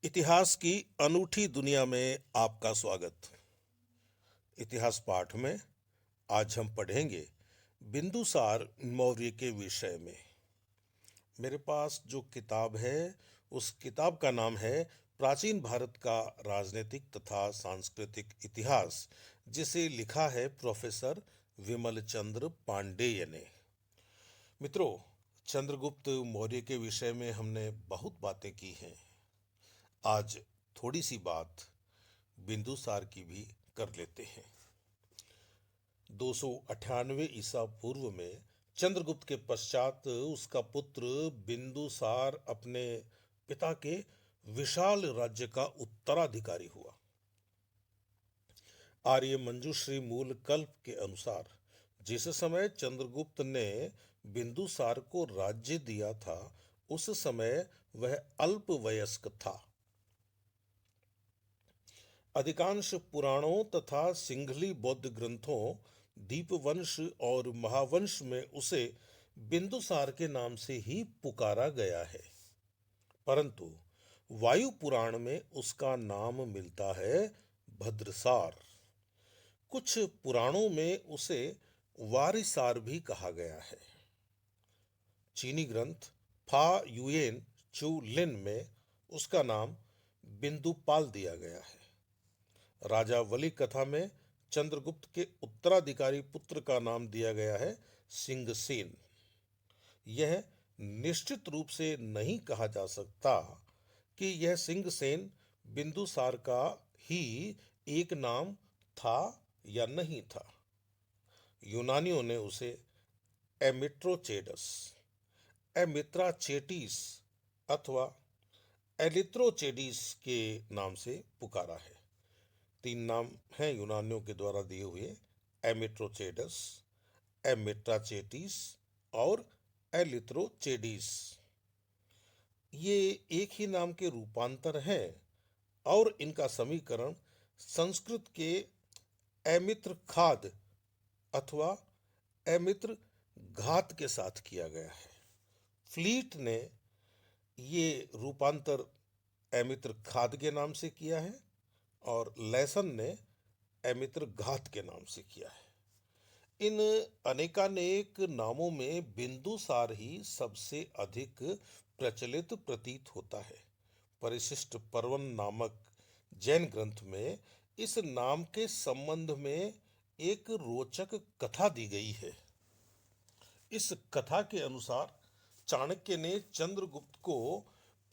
इतिहास की अनूठी दुनिया में आपका स्वागत। इतिहास पाठ में आज हम पढ़ेंगे बिंदुसार मौर्य के विषय में। मेरे पास जो किताब है उस किताब का नाम है प्राचीन भारत का राजनीतिक तथा सांस्कृतिक इतिहास, जिसे लिखा है प्रोफेसर विमल चंद्र पांडेय ने। मित्रों, चंद्रगुप्त मौर्य के विषय में हमने बहुत बातें की हैं। आज थोड़ी सी बात बिंदुसार की भी कर लेते हैं। 298 ईसा पूर्व में चंद्रगुप्त के पश्चात उसका पुत्र बिंदुसार अपने पिता के विशाल राज्य का उत्तराधिकारी हुआ। आर्य मंजूश्री मूल कल्प के अनुसार जिस समय चंद्रगुप्त ने बिंदुसार को राज्य दिया था, उस समय वह अल्पवयस्क था। अधिकांश पुराणों तथा सिंघली बौद्ध ग्रंथों, दीपवंश और महावंश में उसे बिंदुसार के नाम से ही पुकारा गया है, परंतु वायु पुराण में उसका नाम मिलता है भद्रसार। कुछ पुराणों में उसे वारिसार भी कहा गया है। चीनी ग्रंथ फा युएन चू लिन में उसका नाम बिंदुपाल दिया गया है। राजा वली कथा में चंद्रगुप्त के उत्तराधिकारी पुत्र का नाम दिया गया है सिंगसेन। यह निश्चित रूप से नहीं कहा जा सकता कि यह सिंगसेन बिंदुसार का ही एक नाम था या नहीं था। यूनानियों ने उसे एमिट्रोचेडस, एमित्राचेटिस अथवा एलिथ्रोचेडिस के नाम से पुकारा है। तीन नाम हैं यूनानियों के द्वारा दिए हुए: एमिट्रोचेडस, एमिट्राचेटिस और एलिथ्रोचेडिस। ये एक ही नाम के रूपांतर हैं और इनका समीकरण संस्कृत के एमित्र खाद अथवा एमित्र घात के साथ किया गया है। फ्लीट ने ये रूपांतर एमित्र खाद के नाम से किया है और लेसन ने एमित्र घात के नाम से किया है। इन अनेकानेक नामों में बिंदुसार ही सबसे अधिक प्रचलित प्रतीत होता है। परिशिष्ट पर्वन नामक जैन ग्रंथ में इस नाम के संबंध में एक रोचक कथा दी गई है। इस कथा के अनुसार चाणक्य ने चंद्रगुप्त को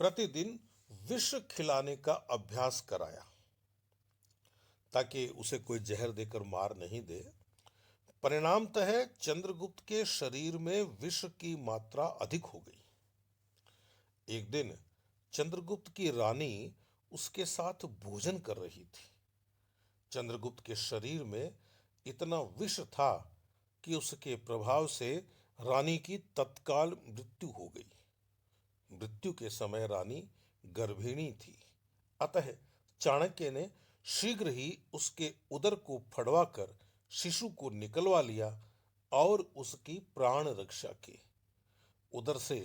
प्रतिदिन विष खिलाने का अभ्यास कराया ताकि उसे कोई जहर देकर मार नहीं दे। परिणामतः चंद्रगुप्त के शरीर में विष की मात्रा अधिक हो गई। एक दिन चंद्रगुप्त की रानी उसके साथ भोजन कर रही थी। चंद्रगुप्त के शरीर में इतना विष था कि उसके प्रभाव से रानी की तत्काल मृत्यु हो गई। मृत्यु के समय रानी गर्भिणी थी, अतः चाणक्य ने शीघ्र ही उसके उदर को फड़वाकर शिशु को निकलवा लिया और उसकी प्राण रक्षा की। उदर से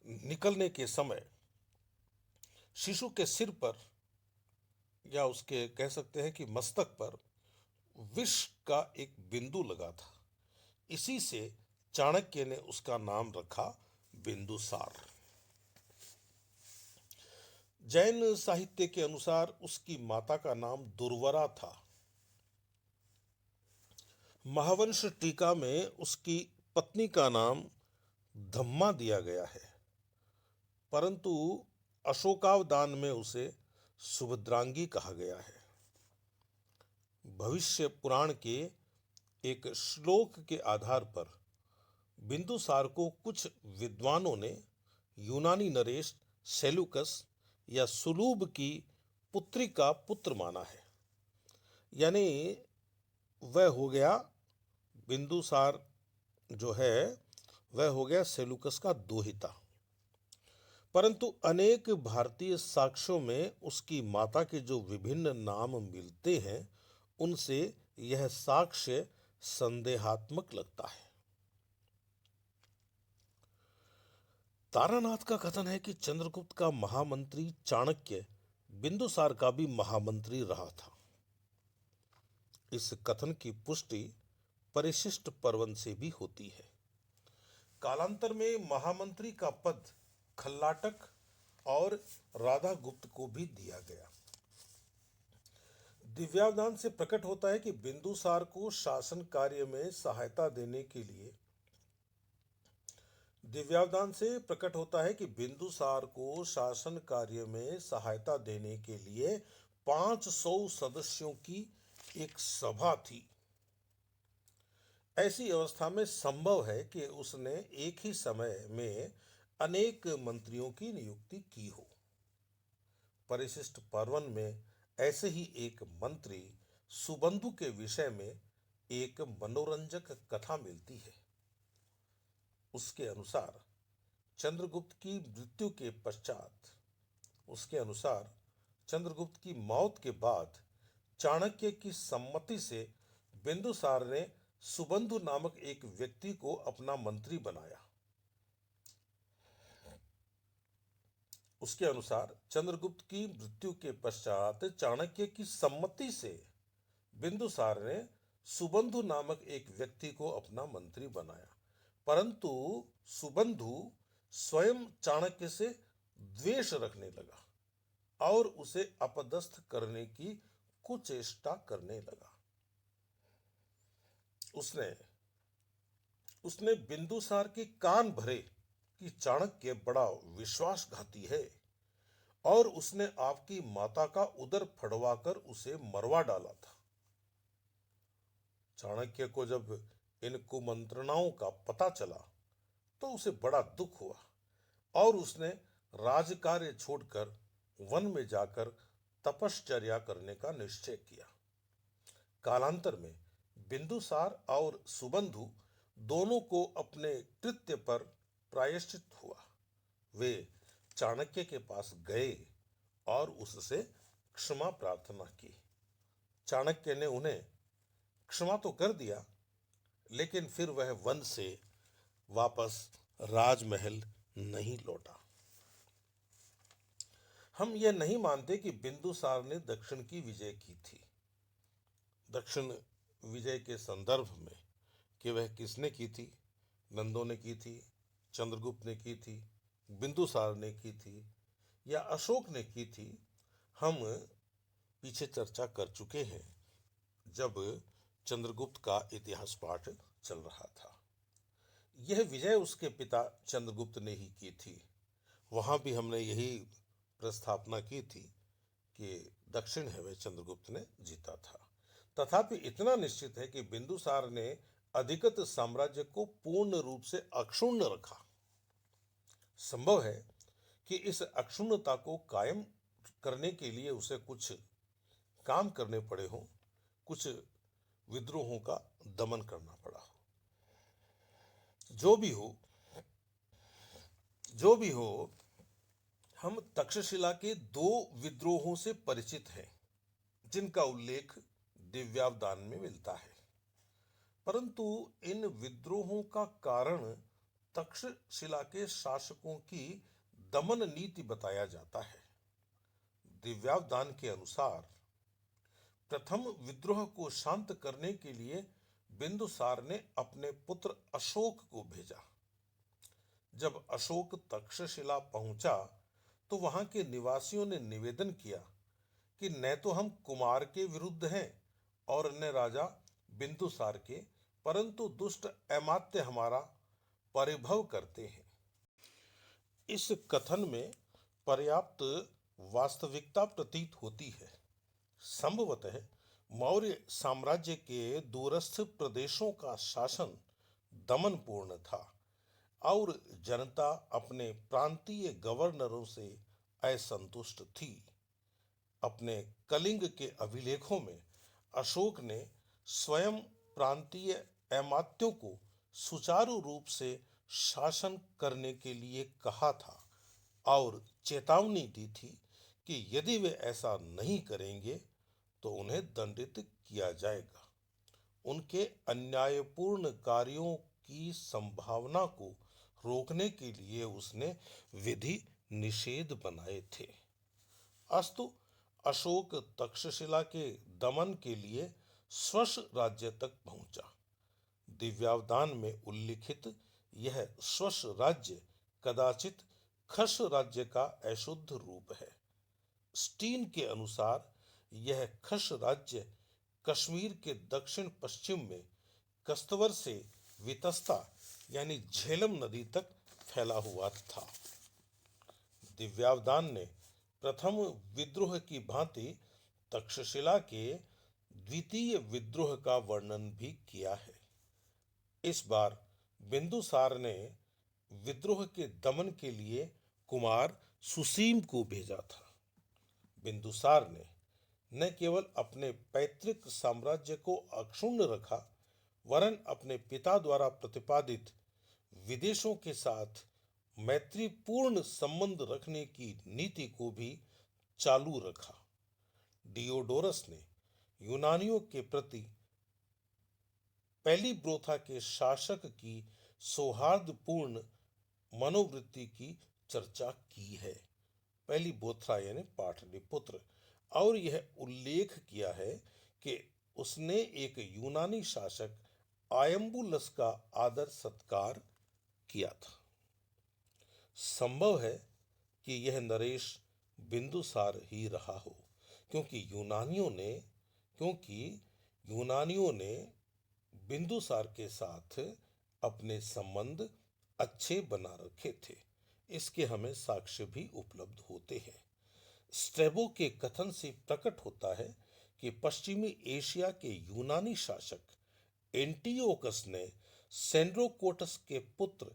निकलने के समय शिशु के सिर पर या उसके कह सकते हैं कि मस्तक पर विष का एक बिंदु लगा था। इसी से चाणक्य ने उसका नाम रखा बिंदुसार। जैन साहित्य के अनुसार उसकी माता का नाम दुर्वरा था। महावंश टीका में उसकी पत्नी का नाम धम्मा दिया गया है, परंतु अशोकावदान में उसे सुभद्रांगी कहा गया है। भविष्य पुराण के एक श्लोक के आधार पर बिंदुसार को कुछ विद्वानों ने यूनानी नरेश सेलुकस या सुलूब की पुत्री का पुत्र माना है, यानी वह हो गया बिंदुसार जो है वह हो गया सेलुकस का दोहिता। परंतु अनेक भारतीय साक्ष्यों में उसकी माता के जो विभिन्न नाम मिलते हैं, उनसे यह साक्ष्य संदेहात्मक लगता है। तारानाथ का कथन है कि चंद्रगुप्त का महामंत्री चाणक्य बिंदुसार का भी महामंत्री रहा था। इस कथन की पुष्टि परिशिष्ट पर्वन से भी होती है। कालांतर में महामंत्री का पद खल्लाटक और राधा गुप्त को भी दिया गया। दिव्यावदान से प्रकट होता है कि बिंदुसार को शासन कार्य में सहायता देने के लिए दिव्यावदान से प्रकट होता है कि बिंदुसार को शासन कार्य में सहायता देने के लिए 500 सदस्यों की एक सभा थी। ऐसी अवस्था में संभव है कि उसने एक ही समय में अनेक मंत्रियों की नियुक्ति की हो। परिशिष्ट पर्वन में ऐसे ही एक मंत्री सुबंधु के विषय में एक मनोरंजक कथा मिलती है। उसके अनुसार चंद्रगुप्त की मृत्यु के पश्चात उसके अनुसार चंद्रगुप्त की मौत के बाद चाणक्य की सम्मति से बिंदुसार ने सुबंधु नामक एक व्यक्ति को अपना मंत्री बनाया। उसके अनुसार चंद्रगुप्त की मृत्यु के पश्चात चाणक्य की सम्मति से बिंदुसार ने सुबंधु नामक एक व्यक्ति को अपना मंत्री बनाया, परंतु सुबंधु स्वयं चाणक्य से द्वेष रखने लगा और उसे अपदस्थ करने की कुचेष्टा करने लगा। उसने बिंदुसार के कान भरे कि चाणक्य बड़ा विश्वासघाती है और उसने आपकी माता का उदर फड़वाकर उसे मरवा डाला था। चाणक्य को जब इन कुमंत्रणाओं का पता चला तो उसे बड़ा दुख हुआ और उसने राजकार्य छोड़कर वन में जाकर तपश्चर्या करने का निश्चय किया। कालांतर में बिंदुसार और सुबंधु दोनों को अपने कृत्य पर प्रायश्चित हुआ। वे चाणक्य के पास गए और उससे क्षमा प्रार्थना की। चाणक्य ने उन्हें क्षमा तो कर दिया, लेकिन फिर वह वन से वापस राजमहल नहीं लौटा। हम यह नहीं मानते कि बिंदुसार ने दक्षिण की विजय की थी। दक्षिण विजय के संदर्भ में कि वह किसने की थी, नंदों ने की थी, चंद्रगुप्त ने की थी, बिंदुसार ने की थी या अशोक ने की थी, हम पीछे चर्चा कर चुके हैं जब चंद्रगुप्त का इतिहास पाठ चल रहा था। यह विजय उसके पिता चंद्रगुप्त ने ही की थी। वहां भी हमने यही प्रस्थापना की थी कि दक्षिण है वह चंद्रगुप्त ने जीता था। तथापि इतना निश्चित है कि बिंदुसार ने अधिकत साम्राज्य को पूर्ण रूप से अक्षुण्ण रखा। संभव है कि इस अक्षुण्णता को कायम करने के लिए उसे कुछ काम करने पड़े हों, कुछ विद्रोहों का दमन करना पड़ा हो। जो भी हो, हम तक्षशिला के 2 विद्रोहों से परिचित हैं जिनका उल्लेख दिव्यावदान में मिलता है, परंतु इन विद्रोहों का कारण तक्षशिला के शासकों की दमन नीति बताया जाता है। दिव्यावदान के अनुसार प्रथम विद्रोह को शांत करने के लिए बिंदुसार ने अपने पुत्र अशोक को भेजा। जब अशोक तक्षशिला पहुंचा तो वहां के निवासियों ने निवेदन किया कि न तो हम कुमार के विरुद्ध हैं और न राजा बिंदुसार के, परंतु दुष्ट अमात्य हमारा परिभव करते हैं। इस कथन में पर्याप्त वास्तविकता प्रतीत होती है। संभवतः मौर्य साम्राज्य के दूरस्थ प्रदेशों का शासन दमनपूर्ण था और जनता अपने प्रांतीय गवर्नरों से असंतुष्ट थी। अपने कलिंग के अभिलेखों में अशोक ने स्वयं प्रांतीय अमात्यों को सुचारू रूप से शासन करने के लिए कहा था और चेतावनी दी थी कि यदि वे ऐसा नहीं करेंगे तो उन्हें दंडित किया जाएगा। उनके अन्यायपूर्ण कार्यों की संभावना को रोकने के लिए उसने विधि निषेध बनाए थे। अस्तु, अशोक तक्षशिला के दमन के लिए स्वश राज्य तक पहुंचा। दिव्यावदान में उल्लिखित यह स्वश राज्य कदाचित खश राज्य का अशुद्ध रूप है। स्टीन के अनुसार यह खश राज्य कश्मीर के दक्षिण पश्चिम में कस्तवर से वितस्ता यानी झेलम नदी तक फैला हुआ था। दिव्यावदान ने प्रथम विद्रोह की भांति तक्षशिला के द्वितीय विद्रोह का वर्णन भी किया है। इस बार बिंदुसार ने विद्रोह के दमन के लिए कुमार सुसीम को भेजा था। बिंदुसार ने न केवल अपने पैतृक साम्राज्य को अक्षुण्ण रखा, वरन अपने पिता द्वारा प्रतिपादित विदेशों के साथ मैत्रीपूर्ण संबंध रखने की नीति को भी चालू रखा। डियोडोरस ने यूनानियों के प्रति पेलिब्रोथा के शासक की सौहार्दपूर्ण मनोवृत्ति की चर्चा की है। पेलिब्रोथा यानी पाटलिपुत्र, और यह उल्लेख किया है कि उसने एक यूनानी शासक आयम्बुलस का आदर सत्कार किया था। संभव है कि यह नरेश बिंदुसार ही रहा हो, क्योंकि यूनानियों ने बिंदुसार के साथ अपने संबंध अच्छे बना रखे थे। इसके हमें साक्ष्य भी उपलब्ध होते हैं। स्ट्रैबो के कथन से प्रकट होता है कि पश्चिमी एशिया के यूनानी शासक एंटियोकस ने सेंड्रोकोटस के पुत्र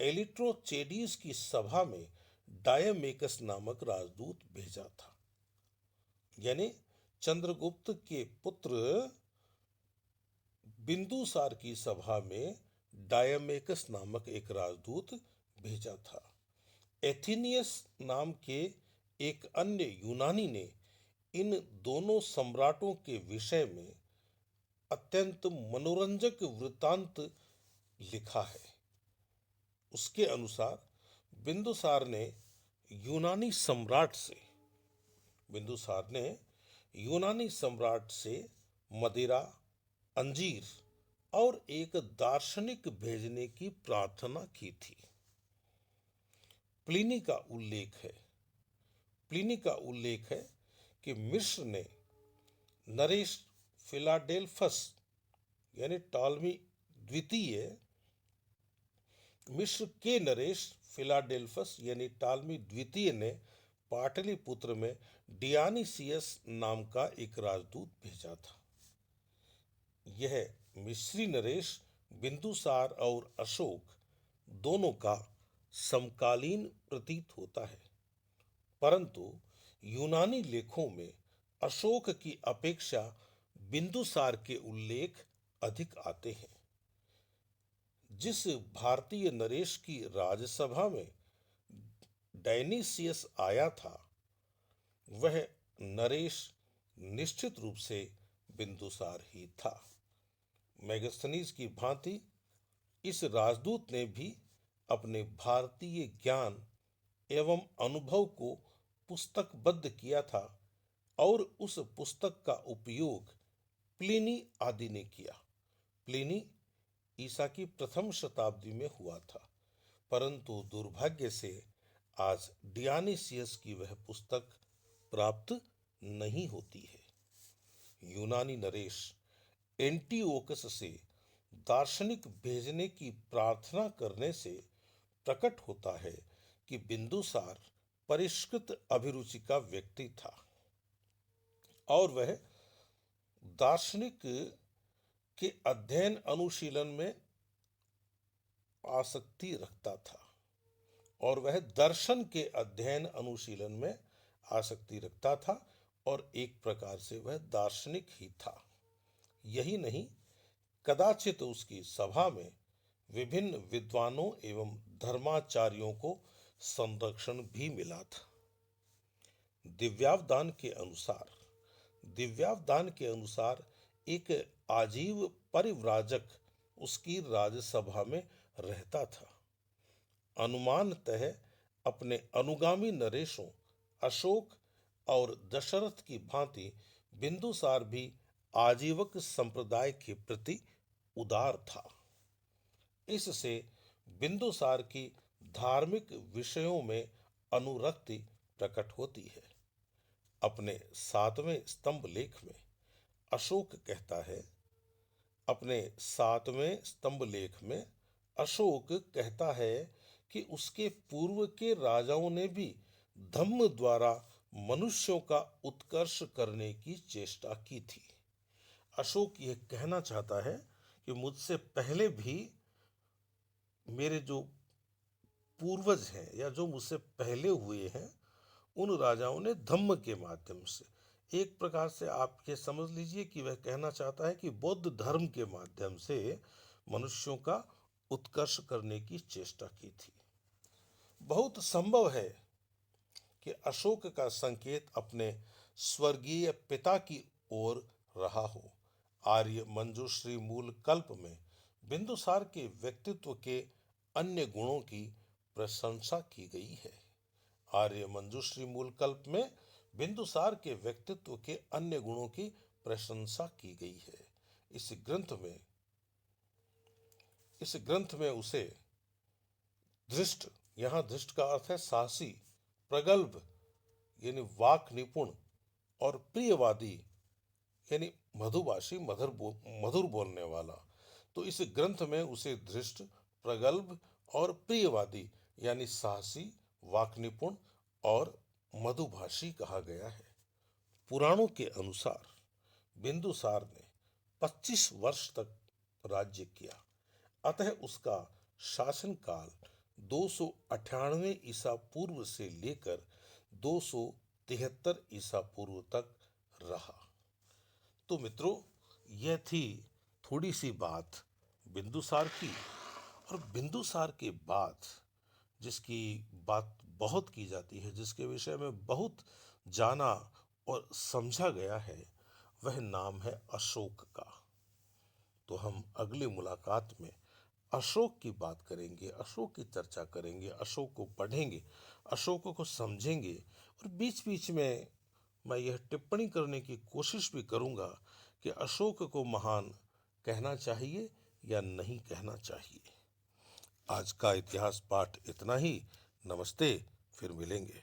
एलिट्रोचेडीज की सभा में डायमेकस नामक राजदूत भेजा था। यानी चंद्रगुप्त के पुत्र बिंदुसार की सभा में डायमेकस नामक एक राजदूत भेजा था। एथिनियस नाम के एक अन्य यूनानी ने इन दोनों सम्राटों के विषय में अत्यंत मनोरंजक वृत्तांत लिखा है। उसके अनुसार बिंदुसार ने यूनानी सम्राट से मदिरा, अंजीर और एक दार्शनिक भेजने की प्रार्थना की थी। प्लिनी का उल्लेख है कि मिस्र ने नरेश फिलाडेल्फस यानी टॉलमी द्वितीय मिस्र के नरेश फिलाडेल्फस यानी टॉलमी द्वितीय ने पाटलिपुत्र में डियानिसियस नाम का एक राजदूत भेजा था। यह मिस्री नरेश बिंदुसार और अशोक दोनों का समकालीन प्रतीत होता है, परंतु यूनानी लेखों में अशोक की अपेक्षा बिंदुसार के उल्लेख अधिक आते हैं। जिस भारतीय नरेश की राजसभा में डायनीसियस आया था, वह नरेश निश्चित रूप से बिंदुसार ही था। मेगास्थनीज की भांति इस राजदूत ने भी अपने भारतीय ज्ञान एवं अनुभव को पुस्तकबद्ध किया था और उस पुस्तक का उपयोग प्लिनी आदि ने किया। प्लिनी ईसा की प्रथम शताब्दी में हुआ था, परंतु दुर्भाग्य से आज डियानिसियस की वह पुस्तक प्राप्त नहीं होती है। यूनानी नरेश एंटिओकस से दार्शनिक भेजने की प्रार्थना करने से प्रकट होता है कि बिंदुसार परिष्कृत अभिरुचि का व्यक्ति था और वह दार्शनिक के अध्ययन अनुशीलन में आसक्ति रखता था और एक प्रकार से वह दार्शनिक ही था। यही नहीं, कदाचित उसकी सभा में विभिन्न विद्वानों एवं धर्माचार्यों को संरक्षण भी मिला था। दिव्यावदान के अनुसार एक आजीव परिव्राजक उसकी राजसभा में रहता था। अनुमानतः अपने अनुगामी नरेशों अशोक और दशरथ की भांति बिंदुसार भी आजीवक संप्रदाय के प्रति उदार था। इससे बिंदुसार की धार्मिक विषयों में अनुरक्ति प्रकट होती है। अपने 7वें स्तंभ लेख में अशोक कहता है अपने 7वें स्तंभ लेख में अशोक कहता है कि उसके पूर्व के राजाओं ने भी धम्म द्वारा मनुष्यों का उत्कर्ष करने की चेष्टा की थी। अशोक यह कहना चाहता है कि मुझसे पहले भी मेरे जो पूर्वज हैं या जो मुझसे पहले हुए हैं, उन राजाओं ने धम्म के माध्यम से, एक प्रकार से आप ये समझ लीजिए कि वह कहना चाहता है कि बौद्ध धर्म के माध्यम से मनुष्यों का उत्कर्ष करने की चेष्टा की थी। बहुत संभव है कि अशोक का संकेत अपने स्वर्गीय पिता की ओर रहा हो। आर्य मंजूश्री मूल कल्प में बिंदुसार के व्यक्तित्व के अन्य गुणों की प्रशंसा की गई है। आर्य मंजूश्री मूल कल्प में बिंदुसार के व्यक्तित्व के अन्य गुणों की प्रशंसा की गई है। इस ग्रंथ में उसे धृष्ट, यहां धृष्ट का अर्थ है साहसी, प्रगल्भ यानी वाक निपुण, और प्रियवादी यानी मधुभाषी, मधुर बोलने वाला। तो इस ग्रंथ में उसे धृष्ट, प्रगल्भ और प्रियवादी यानी साहसी, वाक निपुण और मधुभाषी कहा गया है। पुराणों के अनुसार बिंदुसार ने 25 वर्ष तक राज्य किया, अतः उसका शासनकाल 298 ईसा पूर्व से लेकर 273 ईसा पूर्व तक रहा। तो मित्रों, यह थी थोड़ी सी बात बिंदुसार की। और बिंदुसार के बाद जिसकी बात बहुत की जाती है, जिसके विषय में बहुत जाना और समझा गया है, वह नाम है अशोक का। तो हम अगली मुलाकात में अशोक की बात करेंगे, अशोक की चर्चा करेंगे, अशोक को पढ़ेंगे, अशोक को समझेंगे। और बीच बीच में मैं यह टिप्पणी करने की कोशिश भी करूंगा कि अशोक को महान कहना चाहिए या नहीं कहना चाहिए। आज का इतिहास पाठ इतना ही। नमस्ते, फिर मिलेंगे।